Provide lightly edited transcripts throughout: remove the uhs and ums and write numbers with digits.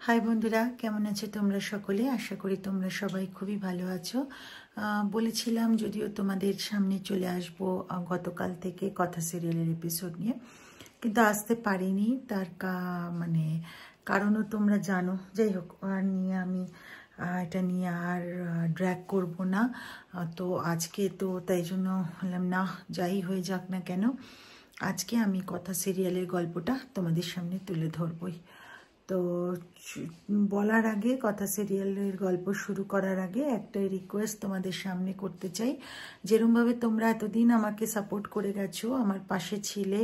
High বন্ধুরা, কেমন আছো তোমরা সকলে? আশা করি তোমরা সবাই খুবই ভালো আছো। বলেছিলাম যদিও তোমাদের সামনে চলে আসব গতকাল থেকে কথা সিরিয়ালের এপিসোড নিয়ে, কিন্তু আসতে পারিনি। তার কারণও তোমরা জানো। যাই হোক, এটা নিয়ে আর ড্র্যাগ করব না। তো আজকে তো তাই জন্য বললাম না, যাই হয়ে যাক না কেন, আজকে আমি কথা সিরিয়ালের গল্পটা তোমাদের সামনে তুলে ধরবই। তো বলার আগে, কথা সিরিয়ালের গল্প শুরু করার আগে একটা রিকোয়েস্ট তোমাদের সামনে করতে চাই। যেরকমভাবে তোমরা এতদিন আমাকে সাপোর্ট করে গেছো, আমার পাশে ছিলে,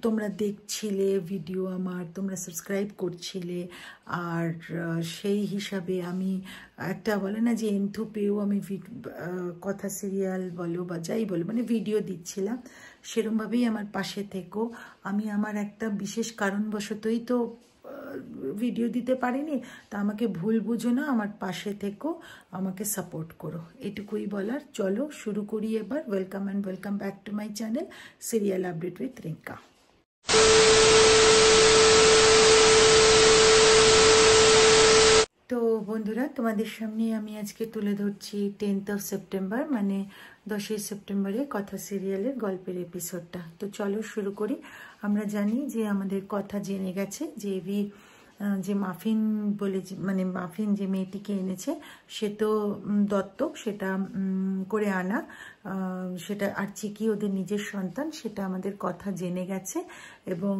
তোমরা দেখছিলে ভিডিও আমার, তোমরা সাবস্ক্রাইব করছিলে, আর সেই হিসাবে আমি একটা বলে না যে এন্থু পেয়েও আমি কথা সিরিয়াল বলো বা যাই বলো মানে ভিডিও দিচ্ছিলাম, সেরকমভাবেই আমার পাশে থেকো। আমি আমার একটা বিশেষ কারণবশতই তো ভিডিও দিতে পারিনি, তা আমাকে ভুল বুঝো না, আমার পাশে থেকো, আমাকে সাপোর্ট করো, এটুকুই বলার। চলো শুরু করি এবার। Welcome and welcome back to my channel serial update with Rinka. তো বন্ধুরা, তোমাদের সামনে আমি আজকে তুলে ধরছি 10th of September, মানে 10ই সেপ্টেম্বরে কথা সিরিয়ালের গল্পের এপিসোডটা। তো চলো শুরু করি। আমরা জানি যে আমাদের কথা জেনে গেছে যে যে মাফিন বলে, মানে মাফিন যে মেয়েটিকে এনেছে সে তো দত্তক, সেটা করে আনা, সেটা আর চিকি ওদের নিজের সন্তান, সেটা আমাদের কথা জেনে গেছে। এবং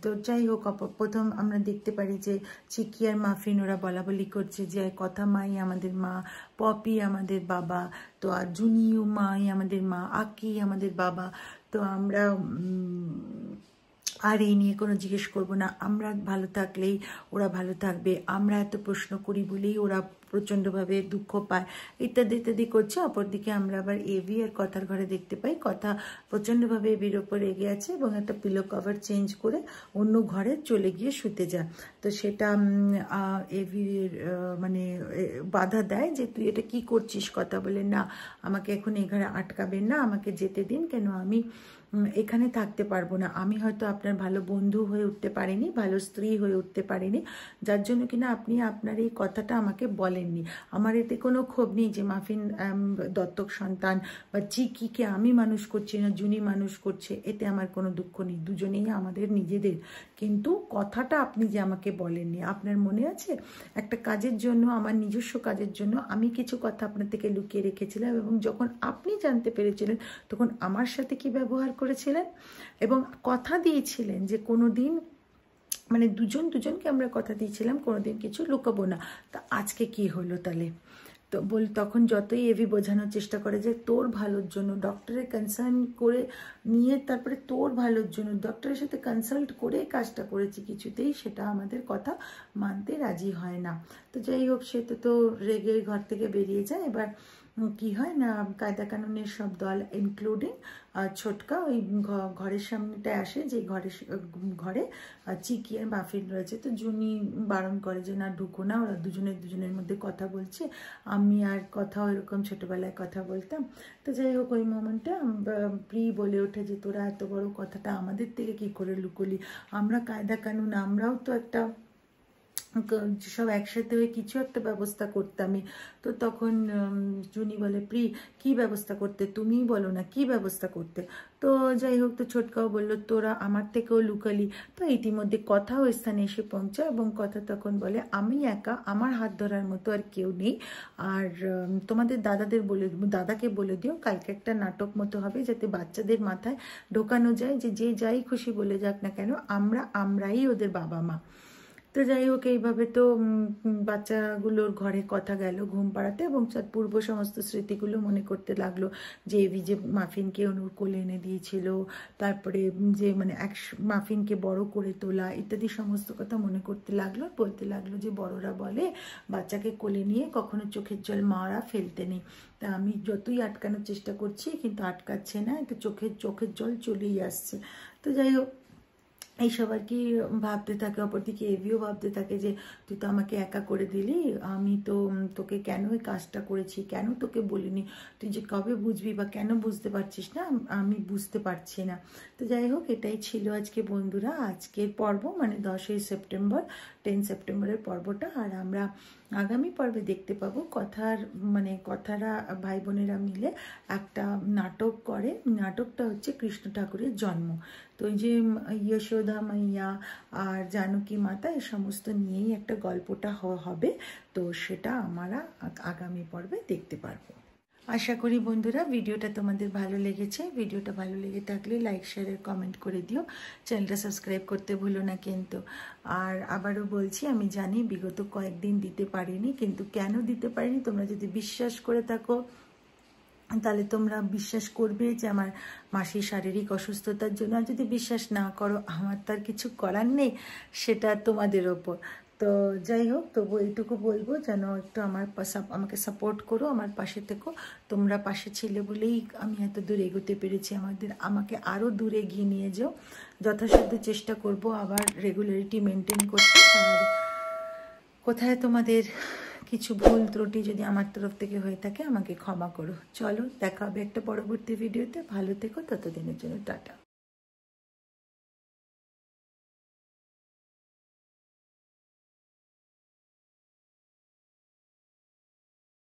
তো যাই হোক, প্রথম আমরা দেখতে পারি যে চিকি আর মাফিন ওরা বলা বলি করছে যে কথা মাই আমাদের মা, পপি আমাদের বাবা, তো আর জুনিউ মাই আমাদের মা, আকি আমাদের বাবা। তো আমরা আর এই নিয়ে কোনো জিজ্ঞেস করবো না, আমরা ভালো থাকলেই ওরা ভালো থাকবে, আমরা এত প্রশ্ন করি বলেই ওরা প্রচণ্ডভাবে দুঃখ পায়, ইত্যাদি ইত্যাদি করছে। অপরদিকে আমরা আবার এভি আর কথার ঘরে দেখতে পাই কথা প্রচণ্ডভাবে এভির ওপর রেগে আছে এবং একটা পিলো কভার চেঞ্জ করে অন্য ঘরে চলে গিয়ে শুতে যায়। তো সেটা এভির মানে বাধা দেয় যে তুই এটা কি করছিস, কথা বলে না, আমাকে এখন এই ঘরে আটকাবেন না, আমাকে যেতে দিন, কেন আমি এখানে থাকতে পারবো না, আমি হয়তো আপনার ভালো বন্ধু হয়ে উঠতে পারিনি, ভালো স্ত্রী হয়ে উঠতে পারিনি, যার জন্য কিনা আপনি আপনার এই কথাটা আমাকে বলেননি। আমার এতে কোনো ক্ষোভ নেই যে মাফিন দত্তক সন্তান বা চিকিকে আমি মানুষ করছি না জুনি মানুষ করছে, এতে আমার কোনো দুঃখ নেই, দুজনেই আমাদের নিজেদের। কিন্তু কথাটা আপনি যে আমাকে বলেননি, আপনার মনে আছে একটা কাজের জন্য, আমার নিজস্ব কাজের জন্য আমি কিছু কথা আপনার থেকে লুকিয়ে রেখেছিলাম, এবং যখন আপনি জানতে পেরেছিলেন তখন আমার সাথে কি ব্যবহার করেছিলেন, এবং কথা দিয়েছিলেন যে কোনো দিন, মানে দুজনকে আমরা কথা দিয়েছিলাম কোনোদিন কিছু লুকাবো না। তা আজকে কি হলো তাহলে? তো তখন যতই এভি বোঝানোর চেষ্টা করে যে তোর ভালোর জন্য, ডক্টরের কনসার্ন করে নিয়ে তারপরে তোর ভালোর জন্য ডক্টরের সাথে কনসাল্ট করে কাজটা করেছি, কিছুতেই সেটা আমাদের কথা মানতে রাজি হয় না। তো যাই হোক, সে তো রেগে ঘর থেকে বেরিয়ে যায়। এবার কি হয় না, কায়দা কানুনের সব দল ইনক্লুডিং ছোটকা ওই ঘরের সামনেটায় আসে, যে ঘরে চিকি আর মাফিন রয়েছে। তো জুনি বারণ করে যে না, ঢুকো না, ওরা দুজনের মধ্যে কথা বলছে, আমি আর কথাও এরকম ছোটবেলায় কথা বলতাম। তো যাই হোক, ওই মোমেন্টে প্রি বলে ওঠে যে তোরা এত বড় কথাটা আমাদের থেকে কি করে লুকোলি, আমরা কায়দা কানুন, আমরাও তো একটা সব একসাথে হয়ে কিছু একটা ব্যবস্থা করতামই। তো তখন জুনি বলে প্রি কি ব্যবস্থা করতে, তুমিই বলো না কি ব্যবস্থা করতে। তো যাই হোক, তো ছোটকাও বললো তোরা আমার থেকেও লুকালি। তো ইতিমধ্যে কথা ওই স্থানে এসে পৌঁছায় এবং কথা তখন বলে আমি একা, আমার হাত ধরার মতো আর কেউ নেই, আর তোমাদের দাদাকে বলে দিও কালকে একটা নাটক মতো হবে, যাতে বাচ্চাদের মাথায় ঢোকানো যায় যে যে যাই খুশি বলে যাক না কেন আমরাই ওদের বাবা মা। তো যাই হোক, এইভাবে তো বাচ্চাগুলোর ঘরে কথা গেল ঘুম পাড়াতে, এবং তার পূর্ব সমস্ত স্মৃতিগুলো মনে করতে লাগলো, যে এভি যে মাফিনকে অনুর কোলে এনে দিয়েছিল, তারপরে যে মানে মাফিনকে বড় করে তোলা, ইত্যাদি সমস্ত কথা মনে করতে লাগলো। বলতে লাগলো যে বড়রা বলে বাচ্চাকে কোলে নিয়ে কখনো চোখের জল মারা ফেলতে নেই, তা আমি যতই আটকানোর চেষ্টা করছি কিন্তু আটকাচ্ছে না, তো চোখের জল চলেই আসছে। তো যাই হোক, এইসব আর কি ভাবতে থাকে। অপরদিকে এভিও ভাবতে থাকে যে তুই তো আমাকে একা করে দিলি, আমি তো তোকে কেন এই কাজটা করেছি, কেন তোকে বলিনি, তুই যে কবে বুঝবি বা কেন বুঝতে পারছিস না, আমি বুঝতে পারছি না। তো যাই হোক, এটাই ছিল আজকে বন্ধুরা আজকের পর্ব, মানে 10ই সেপ্টেম্বর 10 সেপ্টেম্বরের পর্বটা। আর আমরা আগামী পর্বে দেখতে পাবো কথারা ভাই বোনেরা মিলে একটা নাটক করে। নাটকটা হচ্ছে কৃষ্ণ ঠাকুরের জন্ম। তো এই যে যশোদা মাইয়া আর জানকী মাতা এ সমস্ত নিয়েই একটা গল্পটা হবে। তো সেটা আমরা আগামী পর্বে দেখতে পারবো। আশা করি বন্ধুরা ভিডিওটা তোমাদের ভালো লেগেছে। ভিডিওটা ভালো লেগে থাকলে লাইক শেয়ার কমেন্ট করে দিও, চ্যানেলটা সাবস্ক্রাইব করতে ভুলো না কিন্তু। আর আবারও বলছি, আমি জানি বিগত কয়েকদিন দিতে পারিনি, কিন্তু কেন দিতে পারিনি তোমরা যদি বিশ্বাস করে থাকো তাহলে তোমরা বিশ্বাস করবে যে আমার মাসির শারীরিক অসুস্থতার জন্য। আর যদি বিশ্বাস না করো, আমার তো আর কিছু করার নেই, সেটা তোমাদের ওপর। তো যাই হোক, তবু এইটুকু বলবো যেন একটু আমাকে সাপোর্ট করো, আমার পাশে থেকো। তোমরা পাশে ছিলে বলেই আমি এত দূর এগোতে পেরেছি। আমাকে আরও দূর এগিয়ে নিয়ে যাও। যথাসাধ্য চেষ্টা করব আবার রেগুলারিটি মেনটেন করতে। আর কোথায় তোমাদের কিছু ভুল ত্রুটি যদি আমার তরফ থেকে হয়ে থাকে আমাকে ক্ষমা করো। চলো, দেখা হবে একটা পরবর্তী ভিডিওতে। ভালো থেকো, ততদিনের জন্য টাটা।